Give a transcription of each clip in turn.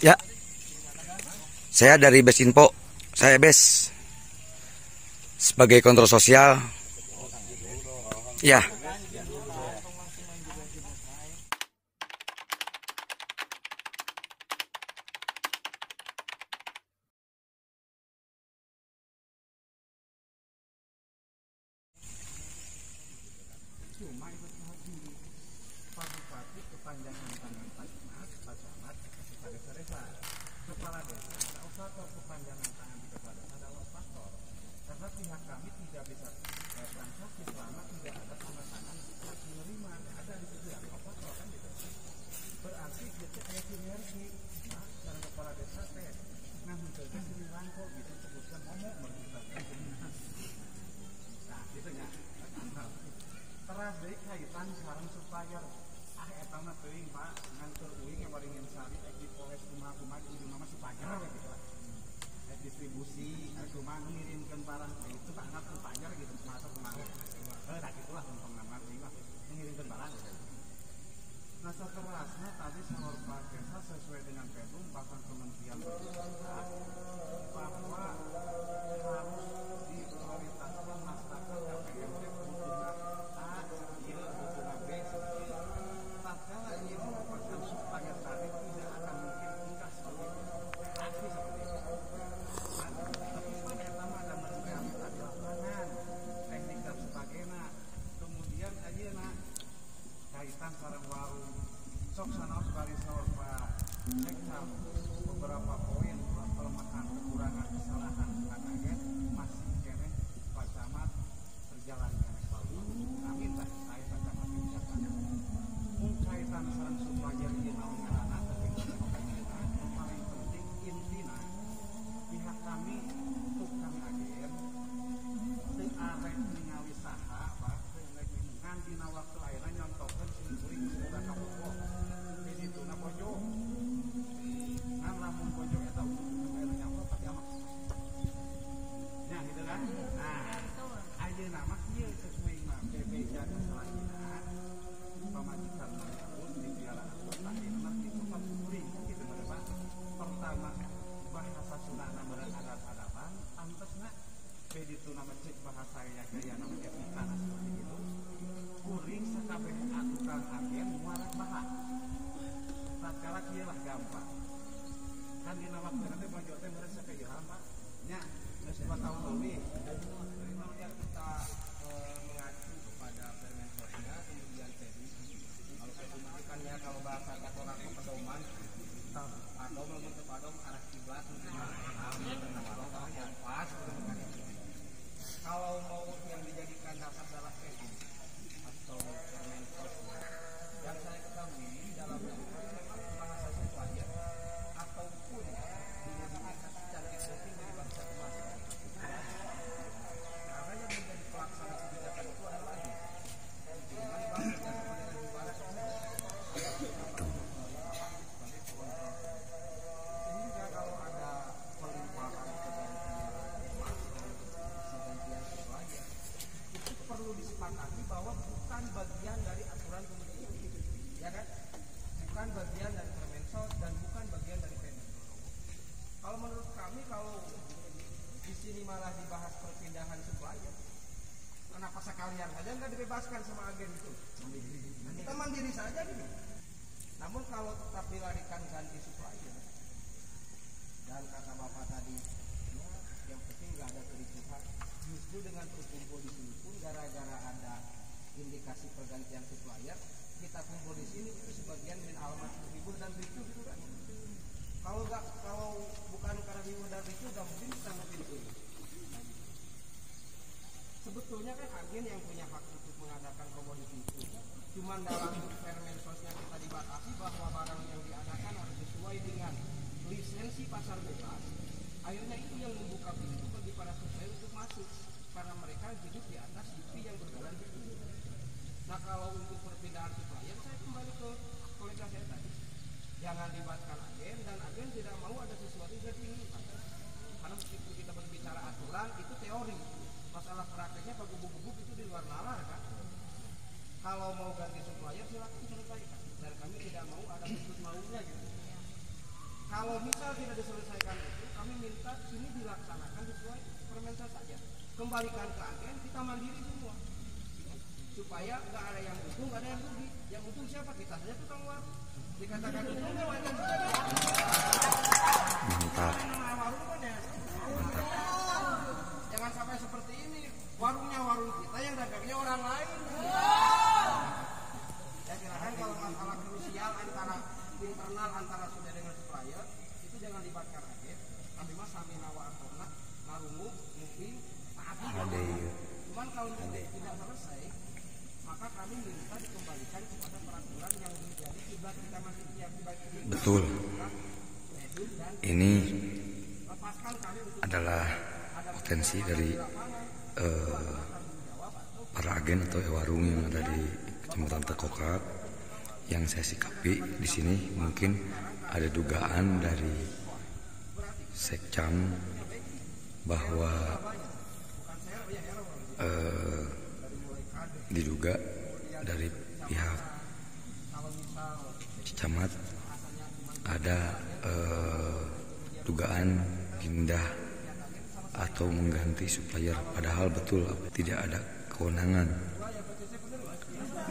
Ya, saya dari Besinfo. Saya Bes sebagai kontrol sosial. Ya. Cuma itu tadi Pak Bupati kepanjangan tangan Pak Camat, Pak Camat kepada desa, kepala desa tidak usah kepanjangan tangan di kepala desa adalah faktor karena pihak kami tidak bisa transaksi selama tidak ada tanda tangan menerima ada di situ yang faktor kan gitu. Berarti kita kayak sinergi nah cara kepala desa teh nah mencoba sini rangkul gitu sebutkan ngomong merintahkan nah gitu ya teras deh kaitan sekarang supplier etana teuing Pak ngantur uing yang waringin sari di polres kumaha di mama supplier gitu lah distribusi cuma mengirimkan barang itu tak ngat supplier gitu masuk kemarin tak gitulah tentang nama uing lah mengirimkan barang gitu. Nah seterusnya tadi sahur Pak Desa sesuai dengan Perpum bahkan Kementerian Perhubungan bahwa harus diprioritaskan masyarakat KPMT kebutuhan A, iya, kebutuhan B, tatkala ini merupakan supaya tadi tidak akan mungkin tingkat seperti itu, reaksi seperti itu. Tapi pada nama ada realita di lapangan, teknik dan sebagainya. Kemudian aja kaitan sarang warung sok sanaos bari sahur Pak Sekda beberapa poin kelemahan kekurangan kesalahan kaget masih kene Pak Camat berjalankan evaluasi amin tak saya Pak Camat bijaksana kaitan sarang supaya di naon ngaranna tapi yang paling penting intina pihak kami tukang agen teu arek ningali saha Pak ngan dina waktu ayeuna nyontokeun sing kuring sudah kabogo di situna pojok ngan lamun pojok eta ayeuna nyamper tapi amat nya gitu kan nah ayeuna mah ieu sesuai mah PP jaga selanjutnya pamajikan pun di piala anggota ayeuna mah itu pas kuring gitu mah Pak pertama bahasa Sundana meureun adat-adaban antesna peditu nama cek bahasa gaya nama etika seperti itu kuring sakabeh tukang agen muarat bahan tatkala kieu lah gampang kan dina waktu nanti pojok teh meureun sampai ilham Pak nya geus 2 tahun lebih kemudian kita mengacu kepada Permensosnya kemudian Perdi kalau Perdi kan ya kalau bahasa orang pedoman atau membentuk padom arah kiblat pas kalau mau yang dijadikan dasar adalah Perdi atau Permensosnya yang saya ketahui dalam bahasa supplier ataupun dinamika cantik putih dari bangsa emas karena yang menjadi pelaksana kebijakan itu adalah lagi sehingga kalau ada pelimpahan supplier itu perlu disepakati bahwa bukan bagian dari aturan kementerian ya kan bukan bagian dari Permensos dan bukan bagian dari Permensos. Kalau menurut kami kalau di sini malah dibahas perpindahan supplier kenapa sekalian saja nggak dibebaskan sama agen itu kita mandiri saja nih namun kalau tetap dilarikan ganti supplier dan kata Bapak tadi ya, yang penting nggak ada kericuhan justru dengan berkumpul di sini pun gara-gara ada indikasi pergantian supplier kita kumpul di sini itu sebagian min alamat hibur dan ricu gitu kan kalau bukan karena hibur dan ricu nggak mungkin kita ngerti itu sebetulnya kan agen yang punya hak untuk mengadakan komoditi itu cuman dalam Permensosnya kita dibatasi bahwa barang yang diadakan harus sesuai dengan lisensi pasar bebas akhirnya itu yang membuka pintu bagi para supplier untuk masuk karena mereka hidup di atas IP yang berjalan di sini. Nah kalau untuk perpindahan supplier saya kembali ke kolega saya tadi jangan libatkan agen dan agen tidak mau ada sesuatu yang diinginkan karena meskipun kita berbicara aturan itu teori masalah prakteknya pak gubuk-gubuk itu di luar nalar kan kalau mau ganti supplier silakan selesaikan Kalau misal tidak diselesaikan itu, kami minta sini dilaksanakan sesuai Permensa saja. Kembalikan ke agen, kita mandiri semua. Supaya nggak ada yang untung, nggak ada yang rugi. Yang untung siapa? Kita saja tukang warung. Dikatakan untung nggak wajar. Mantap. Jangan sampai seperti ini. Warungnya warung kita, yang dagangnya orang lain. Ya silakan kalau masalah krusial antara internal antara sudah dengan supplier itu jangan libatkan agen. Kami mah sami nawa akorna, narungu, mungkin Ada ya. cuman kalau tidak selesai, maka kami minta dikembalikan kepada peraturan yang menjadi kiblat kita masih tiap kiblat ini. Betul. Ini Lepaskan kami untuk adalah potensi dari para agen atau warung yang ada di Kecamatan Tekokak. Yang saya sikapi di sini mungkin ada dugaan dari Sekcam bahwa diduga dari pihak Camat ada dugaan pindah atau mengganti supplier, padahal betul tidak ada kewenangan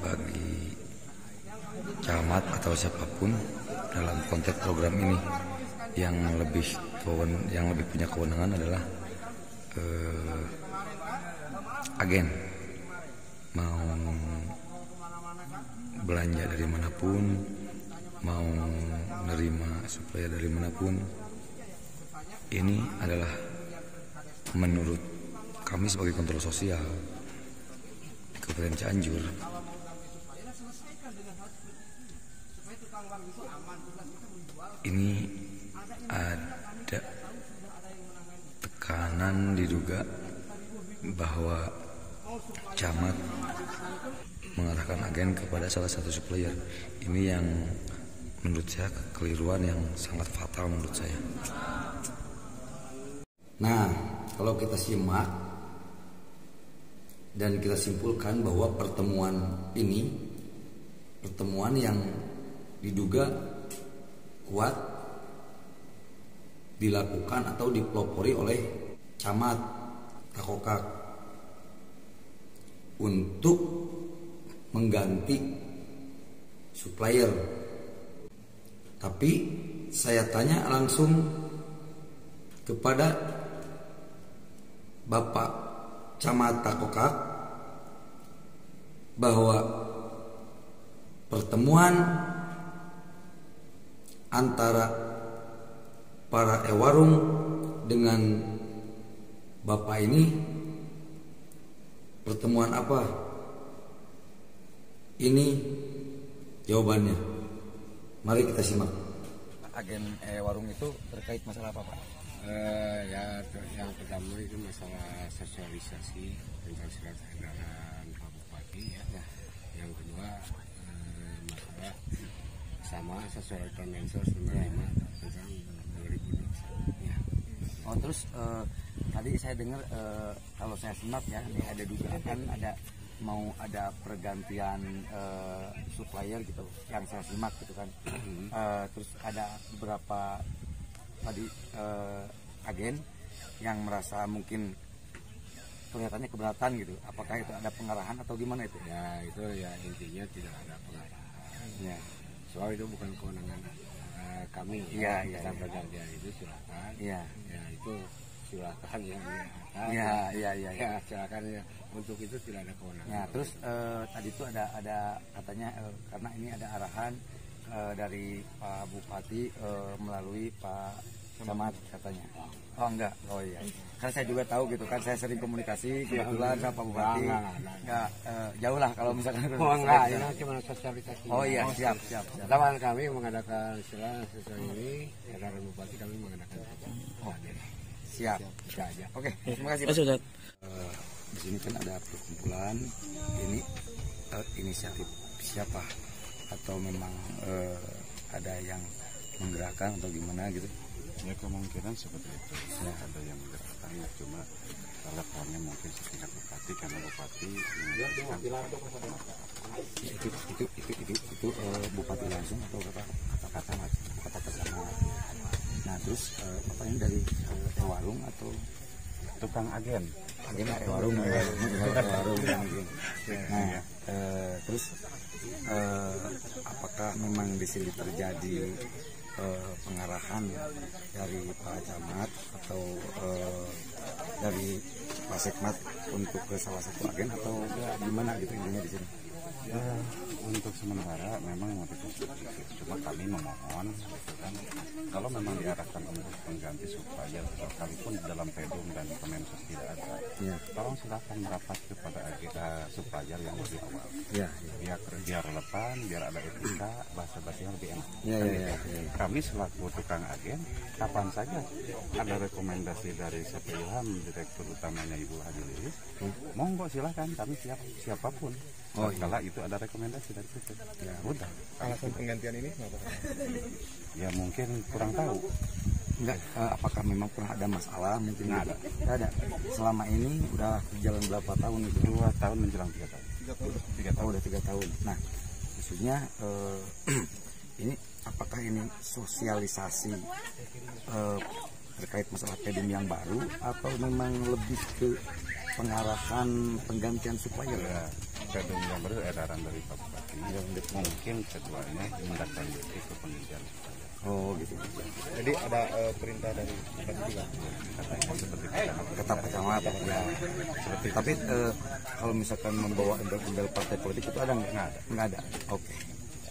bagi camat atau siapapun dalam konteks program ini. Yang lebih punya kewenangan adalah agen. Mau belanja dari manapun, mau menerima supplier dari manapun, ini adalah menurut kami sebagai kontrol sosial di Kabupaten Cianjur, ini ada tekanan diduga bahwa camat mengarahkan agen kepada salah satu supplier. Ini yang menurut saya kekeliruan yang sangat fatal menurut saya. Nah, kalau kita simak dan kita simpulkan bahwa pertemuan ini pertemuan yang diduga kuat dilakukan atau dipelopori oleh camat Tekokak untuk mengganti supplier. Tapi saya tanya langsung kepada Bapak Camat Tekokak bahwa pertemuan antara para ewarung dengan Bapak ini pertemuan apa? Ini jawabannya. Mari kita simak. Agen warung itu terkait masalah apa, Pak? Ya, yang pertama itu masalah sosialisasi tentang surat edaran Pak Bupati ya. Yang kedua masalah sama sesuai Permensos nomor 5 tentang 2021. Ya. Oh, terus tadi saya dengar kalau saya simak ya, ini ada dugaan mau ada pergantian supplier gitu, yang saya simak gitu kan. Terus ada beberapa tadi agen yang merasa mungkin kelihatannya keberatan gitu. Apakah itu ada pengarahan atau gimana itu? Ya itu ya intinya tidak ada pengarahan. Ya. Soal itu bukan kewenangan kami. Iya. Kita pergantian itu silakan. Iya. Ya itu silakan ya. Iya. Silakan ya. Untuk itu tidak ada kewenangan. Ya, terus tadi itu ada katanya karena ini ada arahan dari Pak Bupati melalui Pak Camat katanya. Oh enggak, oh iya. Kan saya juga tahu gitu kan, saya sering komunikasi kebetulan sama Pak Bupati. Enggak, jauh lah kalau misalkan. Oh enggak, ini cuma sosialisasi. Oh iya, siap. Teman kami mengadakan istilah sesuai ini, edaran Bupati kami mengadakan. Oh, siap. Bisa aja. Oke, terima kasih Pak. Di sini kan ada perkumpulan, ini inisiatif siapa atau memang ada yang menggerakkan atau gimana gitu? Ya kemungkinan seperti itu. Ya, ada yang menggerakkan, cuma teleponnya mungkin setingkat bupati karena bupati itu bupati langsung atau kata-kata sama Terus apa ini dari warung atau Tukang agen. warung ya, warung mungkin. Nah, terus apakah memang di sini terjadi pengarahan dari Pak Camat atau dari Pak Sekmat untuk ke salah satu agen atau gimana gitu intinya di sini? Ya, untuk sementara memang motif seperti itu. Cuma kami memohon gitu kan, kalau memang diarahkan untuk pengganti supplier, sekalipun di dalam Pedum dan Kemensos tidak ada, Ya. tolong silakan merapat kepada supplier yang lebih awal. Ya, Biar relevan, biar ada etika, bahasa-bahasa yang lebih enak. ya, Kan ya, gitu. ya. Kami selaku tukang agen, kapan saja ada rekomendasi dari Sapi Ilham, direktur utamanya Ibu Hadi Lilis, monggo silakan, kami siapapun. Oh, Kalau itu ada rekomendasi dari situ, ya udah. Alasan penggantian ini kenapa? Ya mungkin kurang tahu. Enggak, apakah memang pernah ada masalah mungkin? Nggak ada. Selama ini udah berjalan berapa tahun itu? 2 tahun menjelang 3 tahun. 3 tahun. Oh, udah 3 tahun. Nah, maksudnya ini apakah ini sosialisasi terkait masalah Pedum yang baru atau memang lebih ke pengarahan penggantian supplier? Ya, Pedum yang baru edaran dari Pak Bupati. Mungkin keduanya menindaklanjuti ke penggantian. Oh gitu. Jadi ada perintah dari Bupati juga. Katanya seperti Tetap Pak Camat ya. Seperti. Tapi kalau misalkan membawa embel-embel partai politik itu ada nggak? Nggak ada. Oke.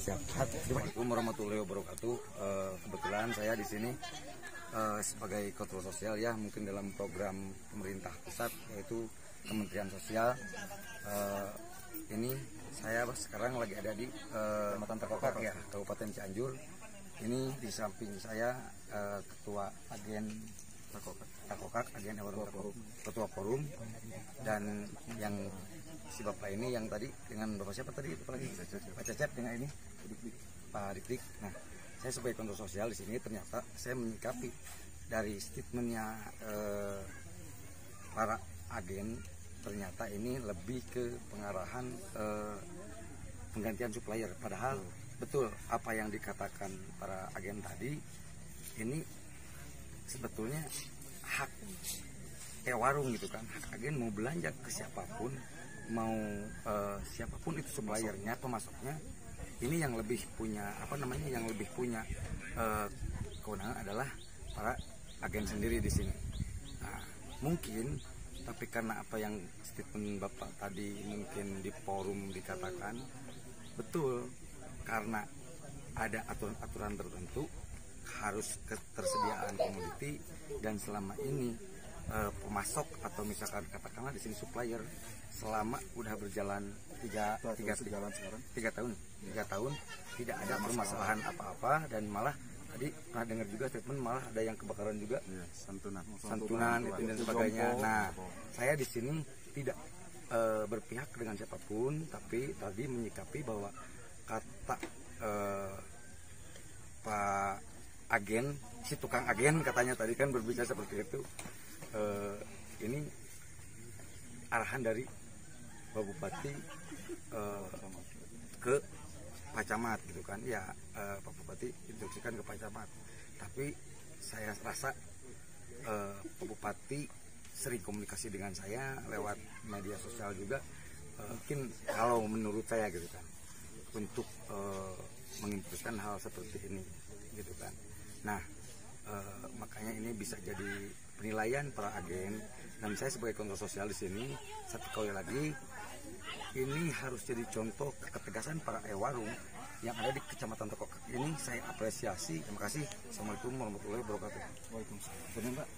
Siap. Assalamualaikum warahmatullahi wabarakatuh. Kebetulan saya di sini sebagai kontrol sosial ya, mungkin dalam program pemerintah pusat yaitu Kementerian Sosial. Ini saya sekarang lagi ada di Kecamatan Takokak ya, Kabupaten Cianjur. Ini di samping saya ketua agen Takokak, agen ketua forum, dan yang si bapak ini yang tadi dengan bapak siapa tadi itu lagi Pak Cecep dengan ini Pak Dik. Nah, saya sebagai kontrol sosial di sini ternyata saya menyikapi dari statementnya para agen, ternyata ini lebih ke pengarahan penggantian supplier. Padahal betul apa yang dikatakan para agen tadi, ini sebetulnya hak warung gitu kan, hak agen mau belanja ke siapapun, mau siapapun itu suppliernya, pemasoknya, ini yang lebih punya yang lebih punya kewenangan adalah para agen sendiri di sini. Nah, mungkin tapi karena apa yang statement Bapak tadi mungkin di forum dikatakan betul, karena ada aturan-aturan tertentu harus ketersediaan komoditi, dan selama ini pemasok atau misalkan katakanlah di sini supplier selama udah berjalan 3 tahun tidak ada permasalahan apa-apa, dan malah tadi pernah dengar juga statement malah ada yang kebakaran juga, ya, santunan itu dan sebagainya. Nah, saya di sini tidak berpihak dengan siapapun, tapi tadi menyikapi bahwa kata Pak agen, si tukang agen katanya tadi kan berbicara seperti itu. Ini arahan dari Pak Bupati ke Pak Camat gitu kan ya. Pak Bupati instruksikan ke Pak Camat, tapi saya rasa Pak Bupati sering komunikasi dengan saya lewat media sosial juga, mungkin kalau menurut saya gitu kan, untuk mengimpulkan hal seperti ini gitu kan. Nah, makanya ini bisa jadi penilaian para agen, dan saya sebagai kontrol sosial di sini satu kali lagi ini harus jadi contoh ketegasan para warung yang ada di Kecamatan Takokak ini. Saya apresiasi. Terima kasih. Assalamualaikum warahmatullahi wabarakatuh. Waalaikumsalam. Benar Mbak?